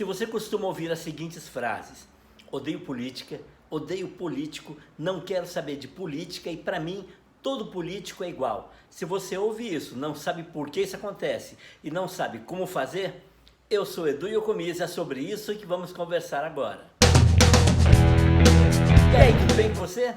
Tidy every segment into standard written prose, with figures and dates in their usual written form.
Se você costuma ouvir as seguintes frases: odeio política, odeio político, não quero saber de política e para mim todo político é igual. Se você ouve isso, não sabe por que isso acontece e não sabe como fazer, eu sou Edu Iocomiza, é sobre isso que vamos conversar agora. E aí, tudo bem com você?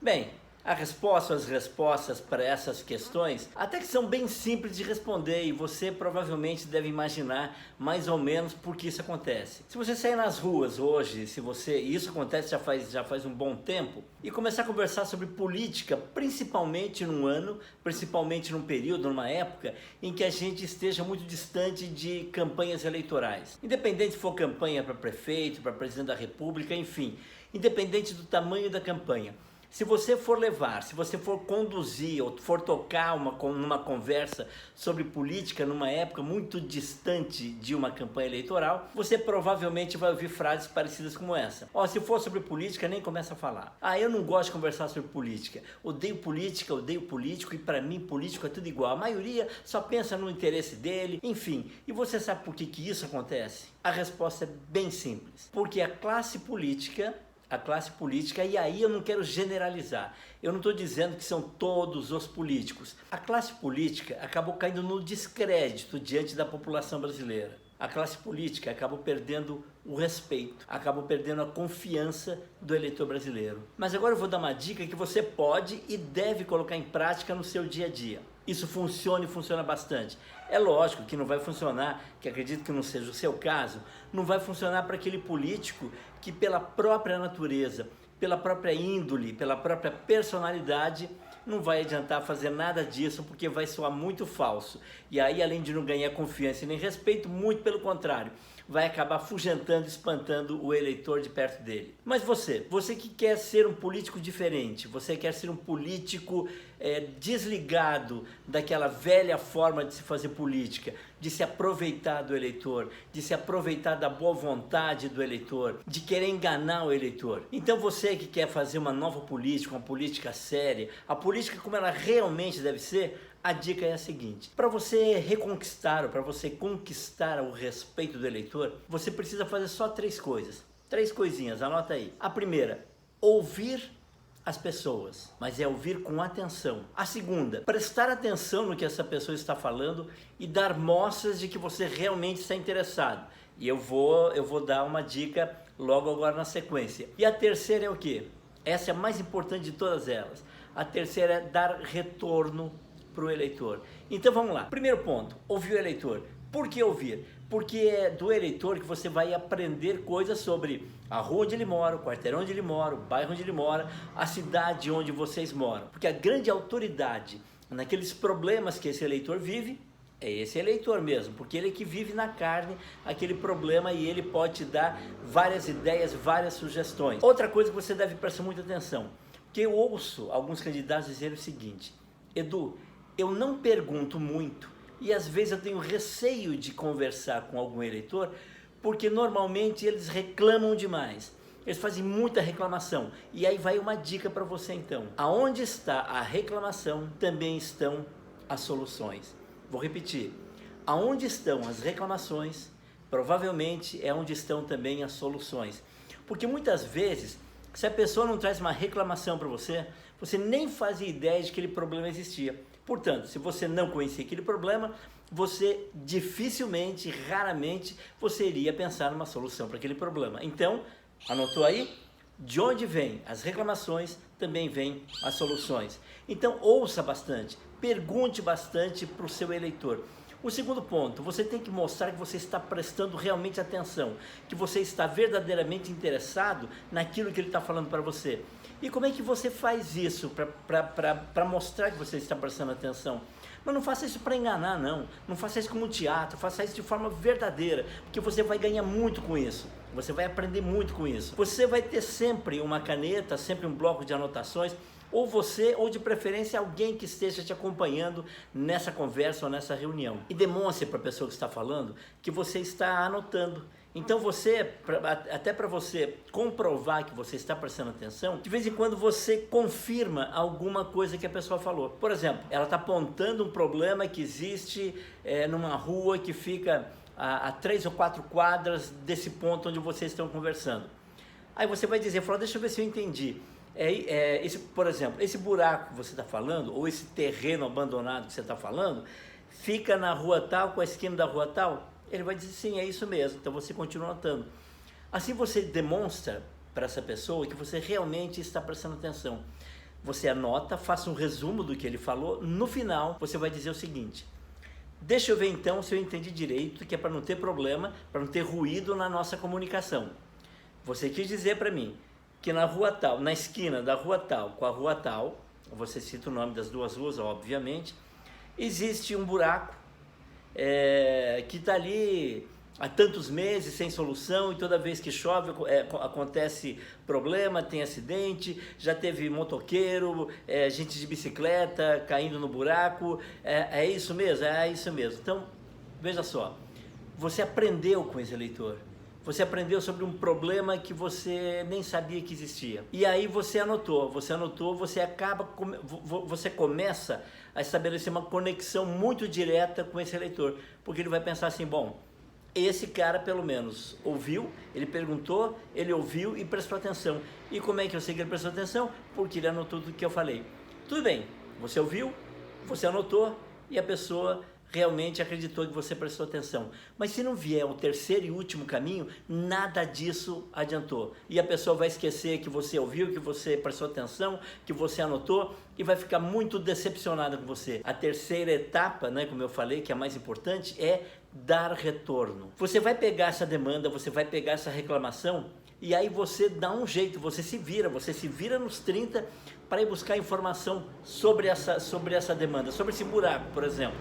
Bem, as respostas para essas questões até que são bem simples de responder e você provavelmente deve imaginar mais ou menos por que isso acontece. Se você sair nas ruas hoje, isso acontece já faz um bom tempo, e começar a conversar sobre política, principalmente num período, numa época em que a gente esteja muito distante de campanhas eleitorais. Independente se for campanha para prefeito, para presidente da república, enfim, independente do tamanho da campanha. Se você for conduzir ou for tocar numa conversa sobre política numa época muito distante de uma campanha eleitoral, você provavelmente vai ouvir frases parecidas como essa. Se for sobre política, nem começa a falar. Eu não gosto de conversar sobre política. Odeio política, odeio político e para mim político é tudo igual. A maioria só pensa no interesse dele, enfim. E você sabe por que isso acontece? A resposta é bem simples. Porque a classe política, e aí eu não quero generalizar, eu não estou dizendo que são todos os políticos. A classe política acabou caindo no descrédito diante da população brasileira. A classe política acabou perdendo o respeito, acabou perdendo a confiança do eleitor brasileiro. Mas agora eu vou dar uma dica que você pode e deve colocar em prática no seu dia a dia. Isso funciona e funciona bastante. É lógico que não vai funcionar, que acredito que não seja o seu caso, não vai funcionar para aquele político que pela própria natureza, pela própria índole, pela própria personalidade, não vai adiantar fazer nada disso porque vai soar muito falso. E aí, além de não ganhar confiança e nem respeito, muito pelo contrário, vai acabar afugentando, espantando o eleitor de perto dele. Mas você que quer ser um político diferente, você quer ser um político desligado daquela velha forma de se fazer política, de se aproveitar do eleitor, de se aproveitar da boa vontade do eleitor, de querer enganar o eleitor. Então você que quer fazer uma nova política, uma política séria, a política como ela realmente deve ser, a dica é a seguinte: para você reconquistar ou para você conquistar o respeito do eleitor, você precisa fazer só 3 coisas. 3 coisinhas, anota aí. A primeira, ouvir as pessoas, mas é ouvir com atenção. A segunda, prestar atenção no que essa pessoa está falando e dar mostras de que você realmente está interessado. E eu vou dar uma dica logo agora na sequência. E a terceira é o quê? Essa é a mais importante de todas elas. A terceira é dar retorno para o eleitor. Então vamos lá. Primeiro ponto, ouvir o eleitor. Por que ouvir? Porque é do eleitor que você vai aprender coisas sobre a rua onde ele mora, o quarteirão onde ele mora, o bairro onde ele mora, a cidade onde vocês moram. Porque a grande autoridade naqueles problemas que esse eleitor vive é esse eleitor mesmo, porque ele é que vive na carne aquele problema e ele pode te dar várias ideias, várias sugestões. Outra coisa que você deve prestar muita atenção, porque eu ouço alguns candidatos dizerem o seguinte: Edu, eu não pergunto muito e às vezes eu tenho receio de conversar com algum eleitor porque normalmente eles reclamam demais, eles fazem muita reclamação. E aí vai uma dica para você então: aonde está a reclamação, também estão as soluções. Vou repetir: aonde estão as reclamações, provavelmente é onde estão também as soluções. Porque muitas vezes, se a pessoa não traz uma reclamação para você, você nem fazia ideia de que aquele problema existia. Portanto, se você não conhecia aquele problema, você dificilmente, raramente, você iria pensar numa solução para aquele problema. Então, anotou aí? De onde vêm as reclamações, também vêm as soluções. Então, ouça bastante, pergunte bastante para o seu eleitor. O segundo ponto, você tem que mostrar que você está prestando realmente atenção, que você está verdadeiramente interessado naquilo que ele está falando para você. E como é que você faz isso para mostrar que você está prestando atenção? Mas não faça isso para enganar, não. Não faça isso como teatro, faça isso de forma verdadeira, porque você vai ganhar muito com isso. Você vai aprender muito com isso. Você vai ter sempre uma caneta, sempre um bloco de anotações, ou você, ou de preferência alguém que esteja te acompanhando nessa conversa ou nessa reunião. E demonstre para a pessoa que está falando que você está anotando. Então até para você comprovar que você está prestando atenção, de vez em quando você confirma alguma coisa que a pessoa falou. Por exemplo, ela está apontando um problema que existe numa rua que fica a 3 ou 4 quadras desse ponto onde vocês estão conversando. Aí você vai dizer, fala, deixa eu ver se eu entendi. Por exemplo, esse buraco que você está falando, ou esse terreno abandonado que você está falando, fica na rua tal, com a esquina da rua tal? Ele vai dizer, sim, é isso mesmo. Então você continua anotando. Assim você demonstra para essa pessoa que você realmente está prestando atenção. Você anota, faça um resumo do que ele falou. No final, você vai dizer o seguinte: deixa eu ver então se eu entendi direito, que é para não ter problema, para não ter ruído na nossa comunicação. Você quis dizer para mim que na rua tal, na esquina da rua tal com a rua tal, você cita o nome das duas ruas, obviamente, existe um buraco que está ali há tantos meses sem solução, e toda vez que chove acontece problema, tem acidente, já teve motoqueiro, gente de bicicleta caindo no buraco, é isso mesmo? É isso mesmo. Então, veja só, você aprendeu com esse eleitor. Você aprendeu sobre um problema que você nem sabia que existia. E aí você anotou, você começa a estabelecer uma conexão muito direta com esse eleitor, porque ele vai pensar assim, bom, esse cara pelo menos ouviu, ele perguntou, ele ouviu e prestou atenção. E como é que eu sei que ele prestou atenção? Porque ele anotou tudo que eu falei. Tudo bem, você ouviu, você anotou e a pessoa realmente acreditou que você prestou atenção. Mas se não vier o terceiro e último caminho, nada disso adiantou. E a pessoa vai esquecer que você ouviu, que você prestou atenção, que você anotou e vai ficar muito decepcionada com você. A terceira etapa, né, como eu falei, que é a mais importante, é dar retorno. Você vai pegar essa demanda, você vai pegar essa reclamação e aí você dá um jeito, você se vira nos 30 para ir buscar informação sobre essa demanda, sobre esse buraco, por exemplo.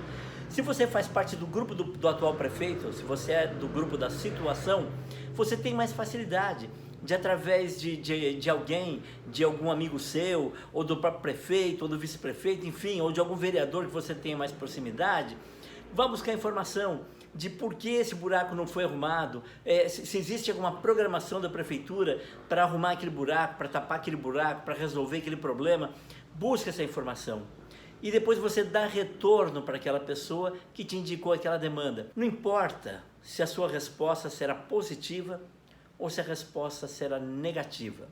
Se você faz parte do grupo do atual prefeito, se você é do grupo da situação, você tem mais facilidade de, através de alguém, de algum amigo seu, ou do próprio prefeito, ou do vice-prefeito, enfim, ou de algum vereador que você tenha mais proximidade, vá buscar informação de por que esse buraco não foi arrumado, se existe alguma programação da prefeitura para arrumar aquele buraco, para tapar aquele buraco, para resolver aquele problema. Busque essa informação. E depois você dá retorno para aquela pessoa que te indicou aquela demanda. Não importa se a sua resposta será positiva ou se a resposta será negativa.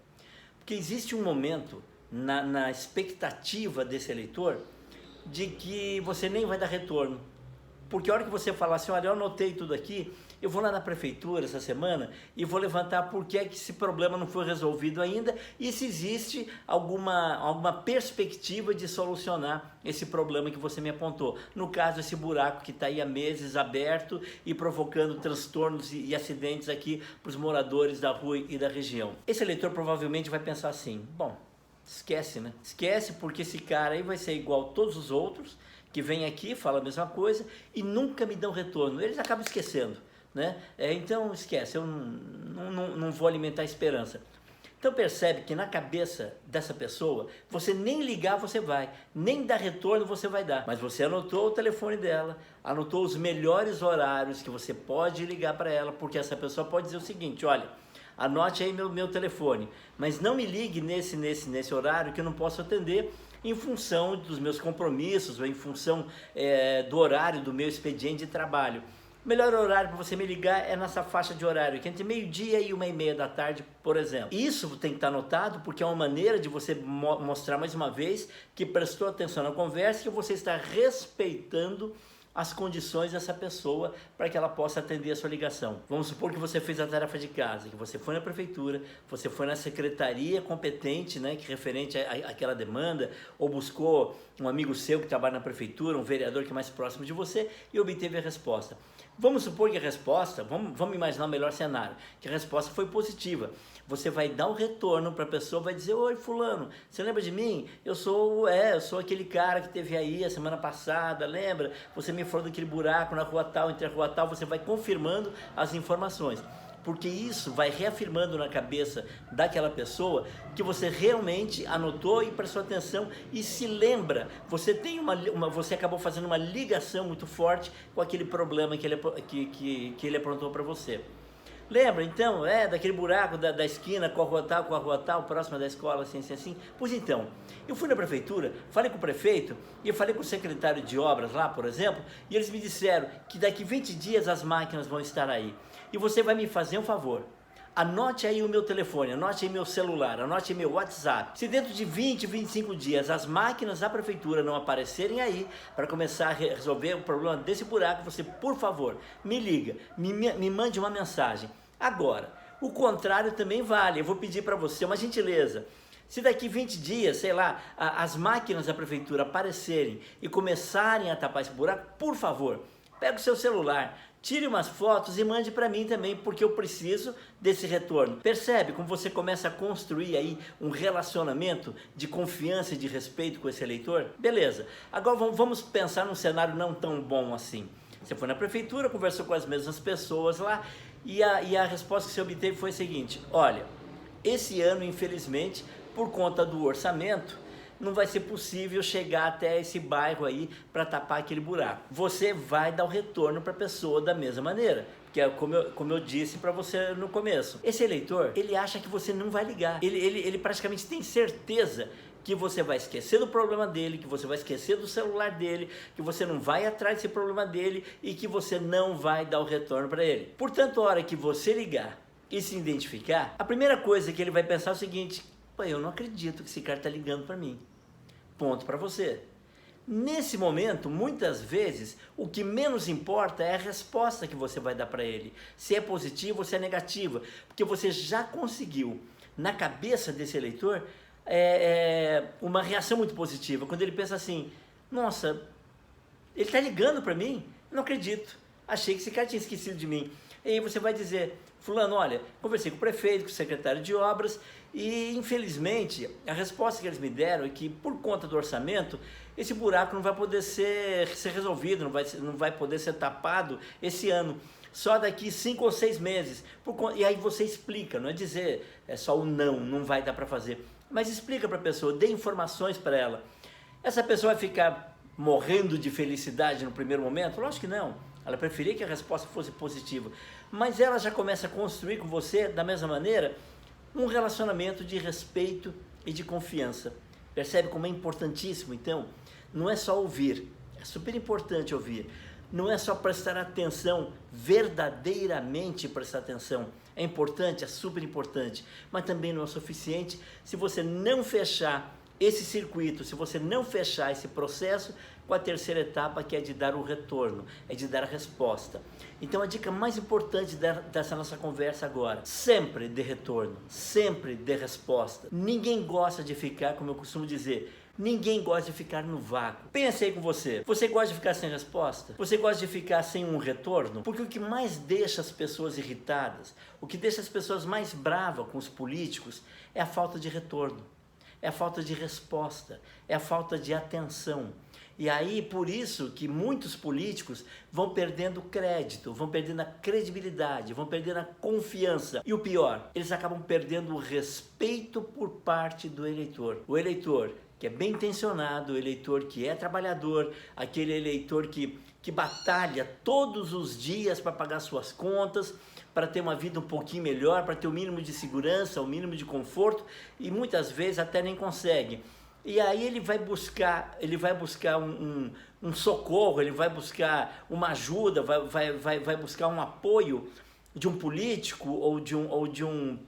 Porque existe um momento na expectativa desse eleitor de que você nem vai dar retorno. Porque a hora que você falar assim, olha, eu anotei tudo aqui, eu vou lá na prefeitura essa semana e vou levantar por que é que esse problema não foi resolvido ainda e se existe alguma perspectiva de solucionar esse problema que você me apontou. No caso, esse buraco que está aí há meses aberto e provocando transtornos e acidentes aqui para os moradores da rua e da região. Esse eleitor provavelmente vai pensar assim, bom, esquece, né? Esquece, porque esse cara aí vai ser igual a todos os outros, que vem aqui, fala a mesma coisa e nunca me dão retorno. Eles acabam esquecendo, né? Então esquece, eu não vou alimentar a esperança. Então percebe que na cabeça dessa pessoa, você nem ligar você vai, nem dar retorno você vai dar. Mas você anotou o telefone dela, anotou os melhores horários que você pode ligar para ela, porque essa pessoa pode dizer o seguinte, olha, anote aí meu telefone, mas não me ligue nesse horário que eu não posso atender, em função dos meus compromissos ou em função do horário do meu expediente de trabalho. O melhor horário para você me ligar é nessa faixa de horário, que é entre meio-dia e 1h30 da tarde, por exemplo. Isso tem que estar anotado porque é uma maneira de você mostrar mais uma vez que prestou atenção na conversa, que você está respeitando as condições dessa pessoa para que ela possa atender a sua ligação. Vamos supor que você fez a tarefa de casa, que você foi na prefeitura, você foi na secretaria competente, né, que referente àquela demanda, ou buscou um amigo seu que trabalha na prefeitura, um vereador que é mais próximo de você e obteve a resposta. Vamos supor que a resposta, vamos imaginar o melhor cenário, que a resposta foi positiva. Você vai dar um retorno para a pessoa, vai dizer, oi fulano, você lembra de mim? Eu sou aquele cara que teve aí a semana passada, lembra? Você me falou daquele buraco na rua tal, entre a rua tal, você vai confirmando as informações. Porque isso vai reafirmando na cabeça daquela pessoa que você realmente anotou e prestou atenção e se lembra. Você tem você acabou fazendo uma ligação muito forte com aquele problema que ele aprontou para você. Lembra, então, daquele buraco da esquina com a rua tal, próxima da escola, assim. Pois então, eu fui na prefeitura, falei com o prefeito e eu falei com o secretário de obras lá, por exemplo, e eles me disseram que daqui 20 dias as máquinas vão estar aí. E você vai me fazer um favor. Anote aí o meu telefone, anote aí meu celular, anote aí meu WhatsApp. Se dentro de 20, 25 dias as máquinas da prefeitura não aparecerem aí para começar a resolver o problema desse buraco, você, por favor, me liga, me mande uma mensagem. Agora, o contrário também vale. Eu vou pedir para você uma gentileza. Se daqui 20 dias, sei lá, as máquinas da prefeitura aparecerem e começarem a tapar esse buraco, por favor, pega o seu celular, tire umas fotos e mande para mim também, porque eu preciso desse retorno. Percebe como você começa a construir aí um relacionamento de confiança e de respeito com esse eleitor? Beleza, agora vamos pensar num cenário não tão bom assim. Você foi na prefeitura, conversou com as mesmas pessoas lá e a resposta que você obteve foi a seguinte: olha, esse ano, infelizmente, por conta do orçamento, não vai ser possível chegar até esse bairro aí para tapar aquele buraco. Você vai dar o retorno para a pessoa da mesma maneira, que é como eu disse para você no começo. Esse eleitor, ele acha que você não vai ligar, ele praticamente tem certeza que você vai esquecer do problema dele, que você vai esquecer do celular dele, que você não vai atrás desse problema dele e que você não vai dar o retorno para ele. Portanto, a hora que você ligar e se identificar, a primeira coisa que ele vai pensar é o seguinte: pô, eu não acredito que esse cara está ligando para mim. Ponto para você. Nesse momento, muitas vezes, o que menos importa é a resposta que você vai dar para ele. Se é positiva ou se é negativa. Porque você já conseguiu, na cabeça desse eleitor, uma reação muito positiva. Quando ele pensa assim: nossa, ele está ligando para mim? Não acredito. Achei que esse cara tinha esquecido de mim. E aí você vai dizer: fulano, olha, conversei com o prefeito, com o secretário de obras e, infelizmente, a resposta que eles me deram é que, por conta do orçamento, esse buraco não vai poder ser resolvido, não vai poder ser tapado esse ano. Só daqui 5 ou 6 meses. E aí você explica, não é dizer só o não vai dar para fazer. Mas explica para a pessoa, dê informações para ela. Essa pessoa vai ficar morrendo de felicidade no primeiro momento? Lógico que não. Ela preferia que a resposta fosse positiva. Mas ela já começa a construir com você, da mesma maneira, um relacionamento de respeito e de confiança. Percebe como é importantíssimo? Então, não é só ouvir, é super importante ouvir. Não é só prestar atenção, verdadeiramente prestar atenção. É importante, é super importante, mas também não é suficiente se você não fechar esse circuito, se você não fechar esse processo com a terceira etapa, que é de dar o retorno, é de dar a resposta. Então a dica mais importante dessa nossa conversa agora: sempre dê retorno, sempre dê resposta. Ninguém gosta de ficar, como eu costumo dizer, ninguém gosta de ficar no vácuo. Pensa aí com você. Você gosta de ficar sem resposta? Você gosta de ficar sem um retorno? Porque o que mais deixa as pessoas irritadas, o que deixa as pessoas mais bravas com os políticos é a falta de retorno, é a falta de resposta, é a falta de atenção. E aí, por isso que muitos políticos vão perdendo crédito, vão perdendo a credibilidade, vão perdendo a confiança. E o pior, eles acabam perdendo o respeito por parte do eleitor. O eleitor que é bem intencionado, o eleitor que é trabalhador, aquele eleitor que batalha todos os dias para pagar suas contas, para ter uma vida um pouquinho melhor, para ter o mínimo de segurança, o mínimo de conforto, e muitas vezes até nem consegue. E aí ele vai buscar um socorro, ele vai buscar uma ajuda, vai buscar um apoio de um político ou de um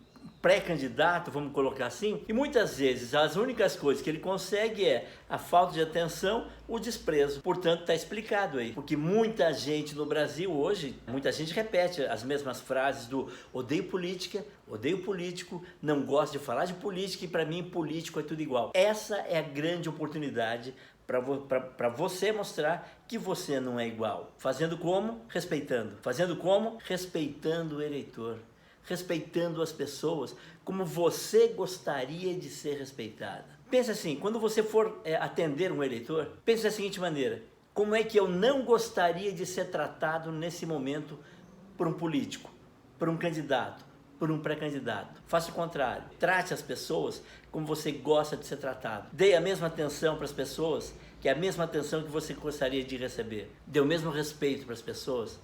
pré-candidato, vamos colocar assim, e muitas vezes as únicas coisas que ele consegue é a falta de atenção, o desprezo. Portanto, está explicado aí, porque muita gente no Brasil hoje, muita gente repete as mesmas frases do odeio política, odeio político, não gosto de falar de política e para mim político é tudo igual. Essa é a grande oportunidade para você mostrar que você não é igual. Fazendo como? Respeitando. Fazendo como? Respeitando o eleitor. Respeitando as pessoas como você gostaria de ser respeitada. Pensa assim, quando você for atender um eleitor, pense da seguinte maneira: como é que eu não gostaria de ser tratado nesse momento por um político, por um candidato, por um pré-candidato? Faça o contrário, trate as pessoas como você gosta de ser tratado. Dê a mesma atenção para as pessoas, que é a mesma atenção que você gostaria de receber. Dê o mesmo respeito para as pessoas,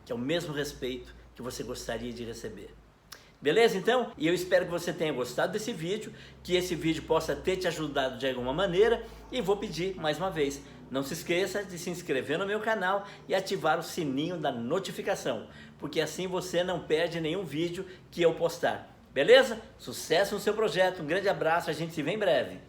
que é o mesmo respeito que você gostaria de receber. Beleza, então? E eu espero que você tenha gostado desse vídeo, que esse vídeo possa ter te ajudado de alguma maneira, e vou pedir mais uma vez, não se esqueça de se inscrever no meu canal e ativar o sininho da notificação, porque assim você não perde nenhum vídeo que eu postar. Beleza? Sucesso no seu projeto, um grande abraço, a gente se vê em breve.